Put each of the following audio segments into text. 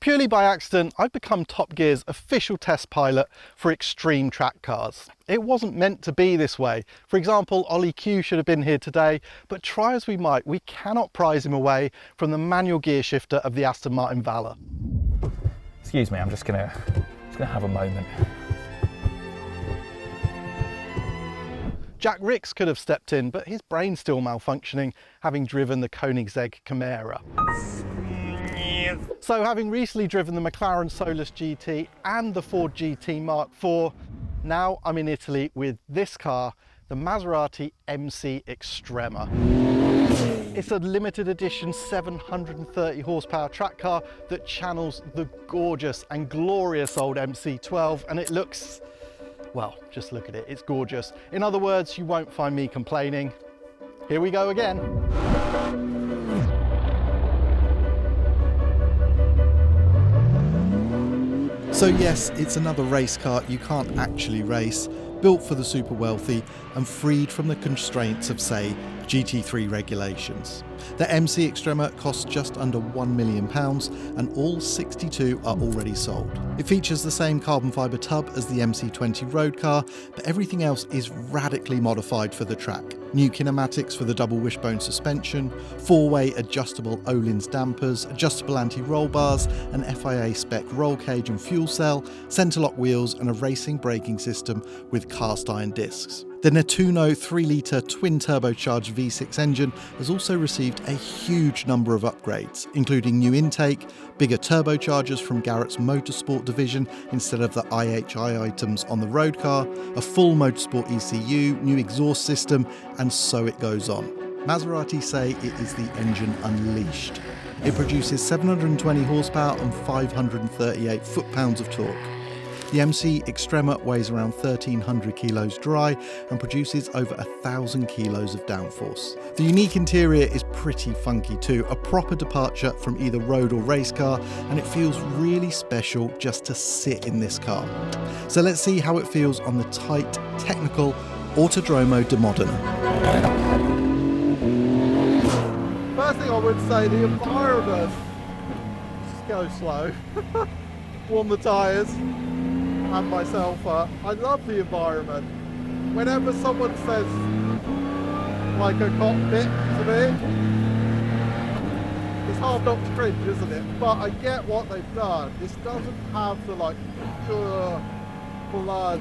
Purely by accident, I've become Top Gear's official test pilot for extreme track cars. It wasn't meant to be this way. For example, Ollie Q should have been here today, but try as we might, we cannot prize him away from the manual gear shifter of the Aston Martin Valor. Excuse me, I'm just gonna have a moment. Jack Ricks could have stepped in, but his brain's still malfunctioning, having driven the Koenigsegg Chimera. So having recently driven the McLaren Solus GT and the Ford GT Mark IV, now I'm in Italy with this car, the Maserati MCXtrema. It's a limited edition 730 horsepower track car that channels the gorgeous and glorious old MC12, and it looks, well, just look at it, it's gorgeous. In other words, you won't find me complaining. Here we go again. So yes, it's another race car you can't actually race, built for the super wealthy and freed from the constraints of, say, GT3 regulations. The MCXtrema costs just under £1 million and all 62 are already sold. It features the same carbon fibre tub as the MC20 road car, but everything else is radically modified for the track. New kinematics for the double wishbone suspension, 4-way adjustable Öhlins dampers, adjustable anti-roll bars, an FIA spec roll cage and fuel cell, centre-lock wheels and a racing braking system with cast iron discs. The Nettuno 3-litre twin-turbocharged V6 engine has also received a huge number of upgrades, including new intake, bigger turbochargers from Garrett's Motorsport division instead of the IHI items on the road car, a full Motorsport ECU, new exhaust system, and so it goes on. Maserati say it is the engine unleashed. It produces 720 horsepower and 538 foot-pounds of torque. The MCXtrema weighs around 1,300 kilos dry and produces over 1,000 kilos of downforce. The unique interior is pretty funky too, a proper departure from either road or race car, and it feels really special just to sit in this car. So let's see how it feels on the tight, technical Autodromo di Modena. First thing I would say, the environment, just go slow, warm the tyres. And myself up. I love the environment. Whenever someone says like a cockpit to me, it's hard not to cringe, isn't it? But I get what they've done. This doesn't have the like pure blood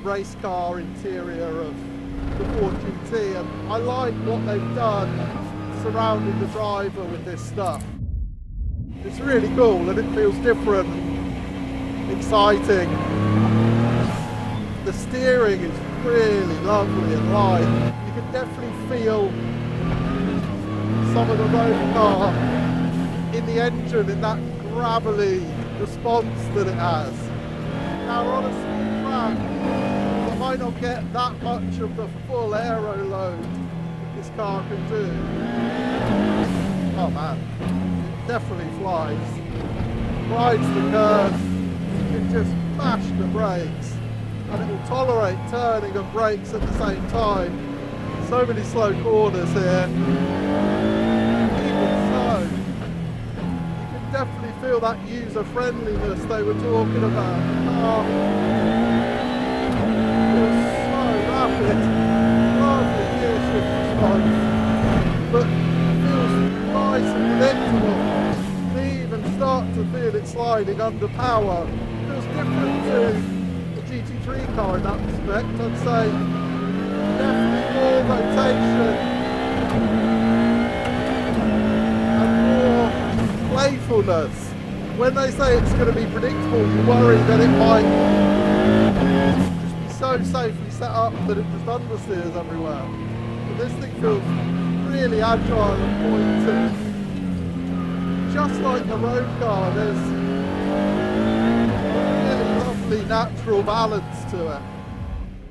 race car interior of the Ford GT, and I like what they've done surrounding the driver with this stuff. It's really cool and it feels different. Exciting. The steering is really lovely and light. You can definitely feel some of the road car in the engine, in that gravelly response that it has. Now we're on a small track, so I might not get that much of the full aero load that this car can do. Oh man, it definitely flies. Rides the curves. You can just mash the brakes and it will tolerate turning and brakes at the same time. So many slow corners here. Even so, you can definitely feel that user friendliness they were talking about. Oh, it was so rapid, lovely gear shift response, but it feels nice and predictable. They even start to feel it sliding under power. Feels different to the GT3 car in that respect. I'd say definitely more rotation and more playfulness. When they say it's going to be predictable, you worry that it might just be so safely set up that it just understeers everywhere. But this thing feels really agile and pointy. Just like the road car, there's natural balance to it.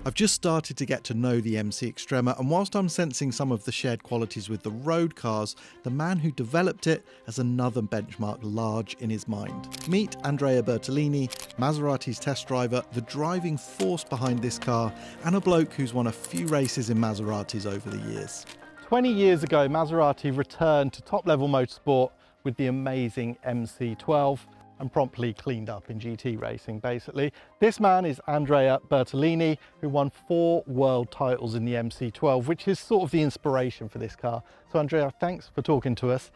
I've just started to get to know the MCXtrema, and whilst I'm sensing some of the shared qualities with the road cars, the man who developed it has another benchmark large in his mind. Meet Andrea Bertolini, Maserati's test driver, the driving force behind this car, and a bloke who's won a few races in Maseratis over the years. 20 years ago, Maserati returned to top-level motorsport with the amazing MC12. and promptly cleaned up in GT racing, basically. This man is Andrea Bertolini, who won 4 world titles in the MC12, which is sort of the inspiration for this car. So Andrea, thanks for talking to us.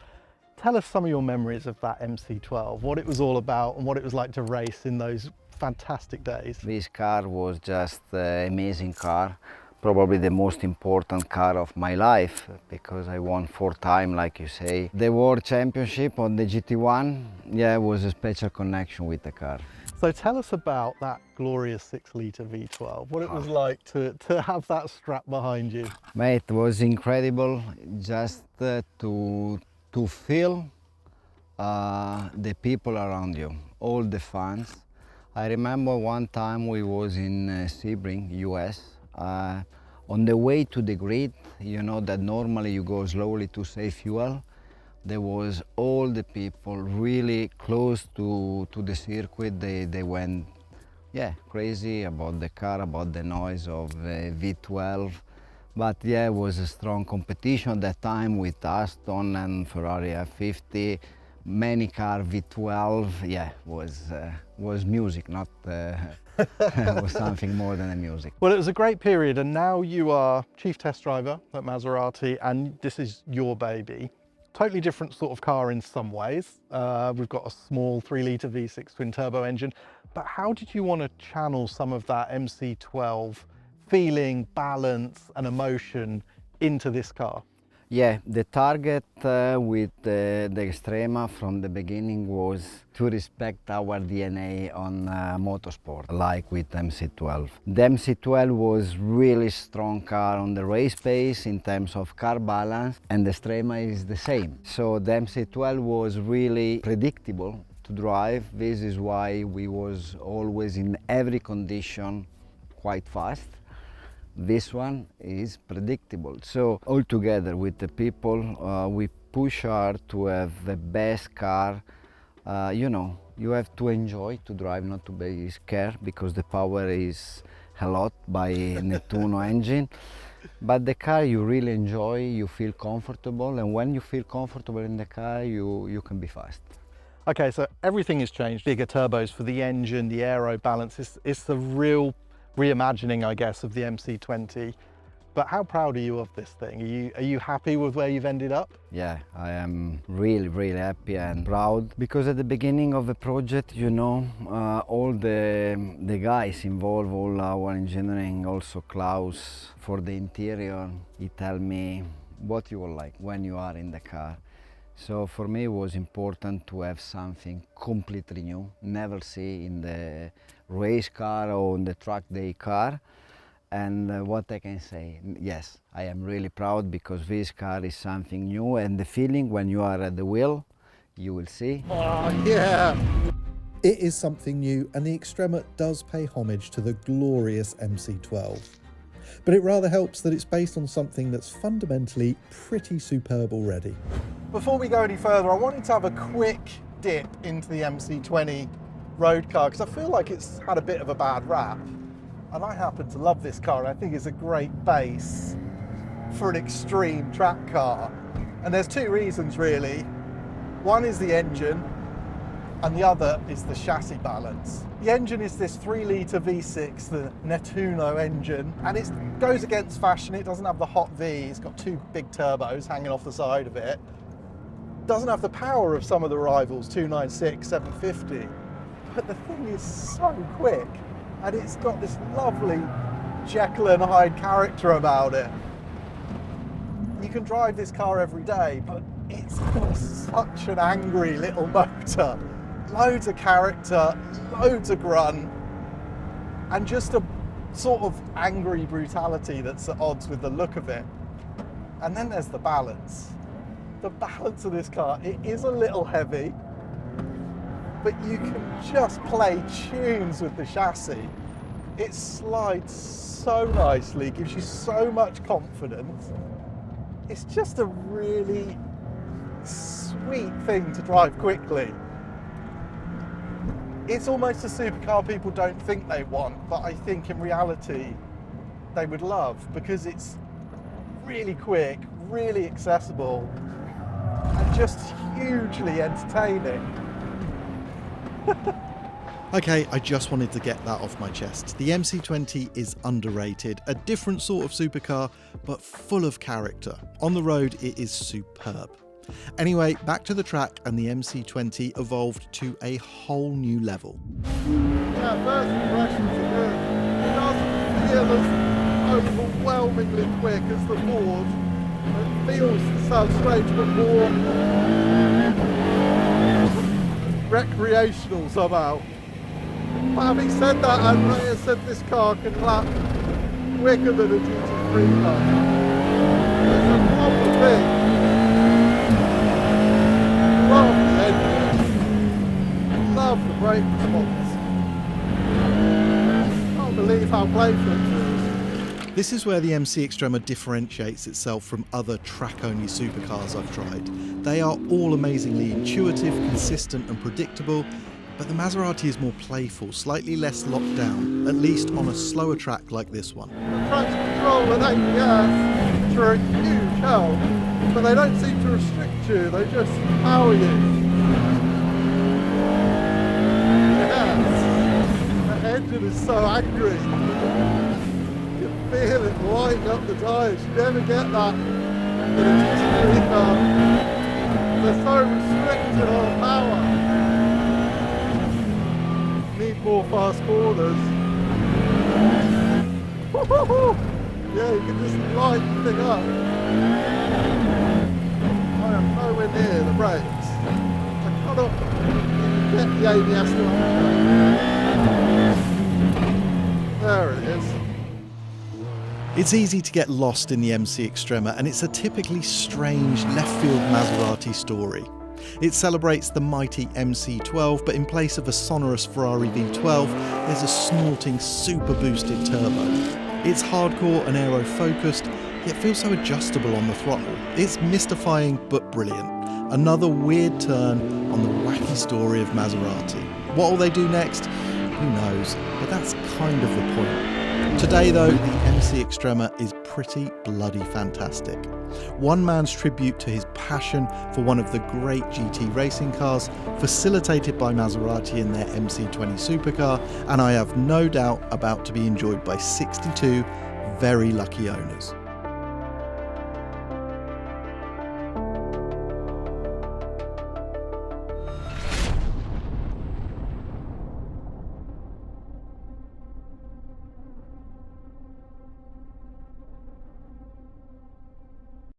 Tell us some of your memories of that MC12, what it was all about and what it was like to race in those fantastic days. This car was just an amazing car, probably the most important car of my life, because I won 4 times, like you say. The World Championship on the GT1, yeah, was a special connection with the car. So tell us about that glorious 6-litre V12, what it was like to have that strap behind you. Mate, it was incredible just to feel the people around you, all the fans. I remember one time we was in Sebring, US. On the way to the grid, you know that normally you go slowly to save fuel. There was all the people really close to the circuit. They went, yeah, crazy about the car, about the noise of V12. But yeah, it was a strong competition at that time with Aston and Ferrari F50. Many car V12, yeah, was music, not was something more than a music. Well, it was a great period, and now you are chief test driver at Maserati, and this is your baby. Totally different sort of car in some ways. We've got a small 3-litre V6 twin turbo engine, but how did you want to channel some of that MC12 feeling, balance and emotion into this car? Yeah, the target with the Extrema from the beginning was to respect our DNA on motorsport, like with MC12. The MC12 was really strong car on the race pace in terms of car balance, and the Extrema is the same. So the MC12 was really predictable to drive. This is why we was always in every condition quite fast. This one is predictable. So all together with the people, we push hard to have the best car. You know, you have to enjoy to drive, not to be scared, because the power is a lot by Nettuno engine. But the car you really enjoy, you feel comfortable, and when you feel comfortable in the car, you can be fast. Okay, so everything has changed. Bigger turbos for the engine, the aero balance. It's the real reimagining, I guess, of the MC20. But how proud are you of this thing? Are you happy with where you've ended up? Yeah, I am really happy and proud, because at the beginning of the project, you know, all the guys involved, all our engineering, also Klaus, for the interior, he tell me what you will like when you are in the car. So for me it was important to have something completely new, never see in the race car or in the track day car. And what I can say, yes, I am really proud, because this car is something new, and the feeling when you are at the wheel, you will see. Oh yeah! It is something new, and the Extrema does pay homage to the glorious MC12. But it rather helps that it's based on something that's fundamentally pretty superb already. Before we go any further, I wanted to have a quick dip into the MC20 road car, because I feel like it's had a bit of a bad rap. And I happen to love this car, and I think it's a great base for an extreme track car. And there's 2 reasons really. One is the engine, and the other is the chassis balance. The engine is this 3-litre V6, the Nettuno engine, and it goes against fashion. It doesn't have the hot V, it's got 2 big turbos hanging off the side of it. Doesn't have the power of some of the rivals, 296, 750, but the thing is so quick, and it's got this lovely Jekyll and Hyde character about it. You can drive this car every day, but it's got such an angry little motor. Loads of character, loads of grunt, and just a sort of angry brutality that's at odds with the look of it. And then there's the balance. The balance of this car, it is a little heavy, but you can just play tunes with the chassis. It slides so nicely, gives you so much confidence. It's just a really sweet thing to drive quickly. It's almost a supercar people don't think they want, but I think in reality they would love, because it's really quick, really accessible, and just hugely entertaining. Okay, I just wanted to get that off my chest. The MC20 is underrated, a different sort of supercar, but full of character. On the road, it is superb. Anyway, back to the track, and the MC20 evolved to a whole new level. Yeah, first impressions are good. It doesn't feel as overwhelmingly quick as the Ford. It feels, it sounds strange, but more recreational somehow. But having said that, Andrea said this car can lap quicker than a GT3 car. It's a proper thing. Love the engine. Love the brake response. Can't believe how playful it is. This is where the MCXtrema differentiates itself from other track-only supercars I've tried. They are all amazingly intuitive, consistent and predictable, but the Maserati is more playful, slightly less locked down, at least on a slower track like this one. The traction control and ABS, which are a huge help, but they don't seem to restrict you, they just power you. Yes, the engine is so angry. You can feel it lighting up the tyres, you never get that in a GT3 car. They're so restricted on power. Need more fast corners. Yeah, you can just light the thing up. I am nowhere near the brakes. I cannot get the ABS to action. There it is. It's easy to get lost in the MCXtrema, and it's a typically strange left-field Maserati story. It celebrates the mighty MC12, but in place of a sonorous Ferrari V12, there's a snorting, super boosted turbo. It's hardcore and aero-focused, yet feels so adjustable on the throttle. It's mystifying but brilliant. Another weird turn on the wacky story of Maserati. What will they do next? Who knows, but that's kind of the point. Today though, the MCXtrema is pretty bloody fantastic. One man's tribute to his passion for one of the great GT racing cars, facilitated by Maserati in their MC20 supercar, and I have no doubt about to be enjoyed by 62 very lucky owners.